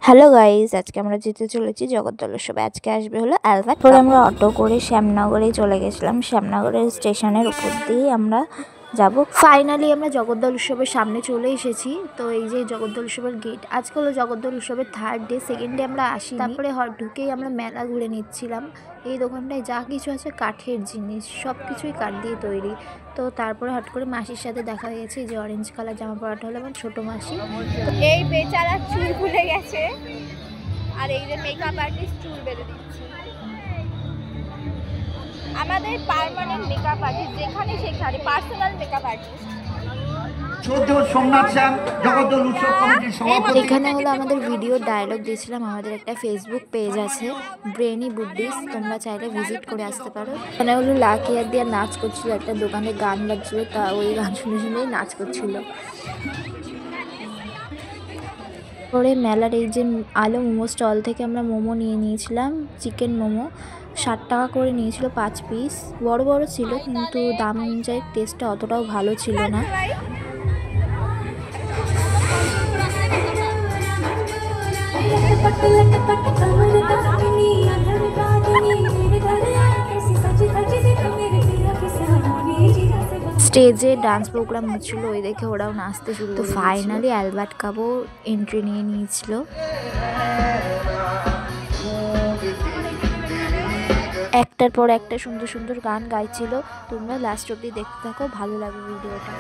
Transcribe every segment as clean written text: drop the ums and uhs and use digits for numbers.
Hello guys, আজকে আমরা যেতে চলেছি জগদ্দল উৎসবে। আজকে আসবে হলো অ্যালবার্ট। পরে আমরা অটো করে শ্যামনগরে চলে গেছিলাম। শ্যামনগরের স্টেশনের উপর দিয়ে আমরা যাব। ফাইনালি আমরা জগদ্দল উৎসবের সামনে চলে এসেছি। তো এই যে জগদ্দল উৎসবের গেট, আজকে হলো জগদ্দল উৎসবের থার্ড ডে। সেকেন্ড ডে আমরা আসি, তারপরে ঢুকেই আমরা মেলা ঘুরে নিচ্ছিলাম। এই দোকানটায় যা কিছু আছে কাঠের জিনিস, সব কিছুই কাঠ দিয়ে তৈরি। তো তারপরে হট করে মাসির সাথে দেখা হয়ে গেছে। যে অরেঞ্জ কালার জামা পরাটা হলো আমার ছোটো মাসি। এই বেচারা চুল খুলে গেছে, আর এই যে মেকআপ আর্টিস্ট চুল বেঁধে দিচ্ছে। আমাদের পার্মানেন্ট মেকআপ আর্টিস্ট, যেখানে সেখানে পার্সোনাল মেকআপ আর্টিস্ট। এখানে হলো আমাদের ভিডিও ডায়লগ দিয়েছিলাম। আমাদের একটা ফেসবুক পেজ আছে, ব্রেনি বুদ্ধিস, তোমরা চাইলে ভিজিট করে আসতে পারো। এখানে হলো লাকি আর দিয়ে নাচ করছিল, একটা দোকানে গান বাজছিল, তা ওই গান শুনে শুনেই নাচ করছিল। পরে মেলার এই যে আলো মোমো স্টল থেকে আমরা মোমো নিয়ে নিয়েছিলাম, চিকেন মোমো 60 টাকা করে নিয়েছিল 5 পিস। বড় বড় ছিল, কিন্তু দাম অনুযায়ী টেস্টটা অতটাও ভালো ছিল না। স্টেজে ডান্স প্রোগ্রাম হচ্ছিল, ওই দেখে ওরাও নাচতে শুরু। তো ফাইনালি অ্যালবার্ট কাপও এন্ট্রি নিয়ে নিয়েছিল। একটার পর একটা সুন্দর সুন্দর গান গাইছিল। তোমরা লাস্ট অব্দি দেখতে থাকো, ভালো লাগবে ভিডিওটা।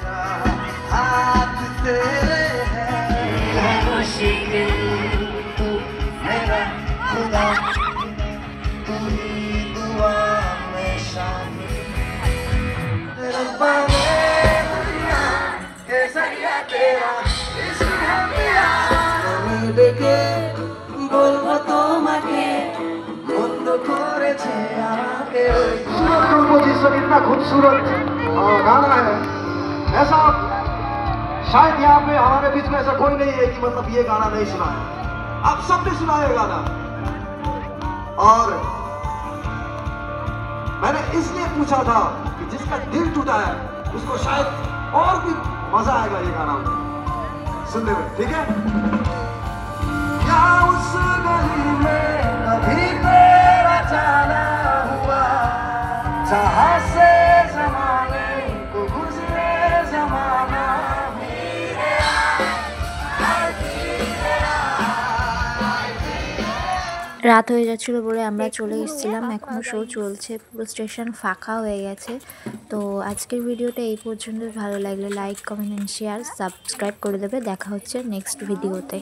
বলবো তোমাকে বন্ধ করেছে আমাকে। इतना खूबसूरत गाना है, ऐसा शायद यहाँ पे हमारे बीच में ऐसा कोई नहीं है कि मतलब ये गाना नहीं सुना है। आप सबने सुना है गाना, और मैंने इसलिए पूछा था कि जिसका दिल टूटा है उसको शायद और भी मजा आएगा ये गाना सुनने में, ठीक है? या उस गली में कभी तेरा जाना हुआ, जहाँ से ज़माने को गुज़रे ज़माना। রাত হয়ে যাচ্ছিলো বলে আমরা চলে এসেছিলাম। এখনও শো চলছে, পুরো স্টেশন ফাঁকা হয়ে গেছে। তো আজকের ভিডিওটা এই পর্যন্ত। ভালো লাগলে like, comment and share, subscribe করে দেবে। দেখা হচ্ছে নেক্সট ভিডিওতে।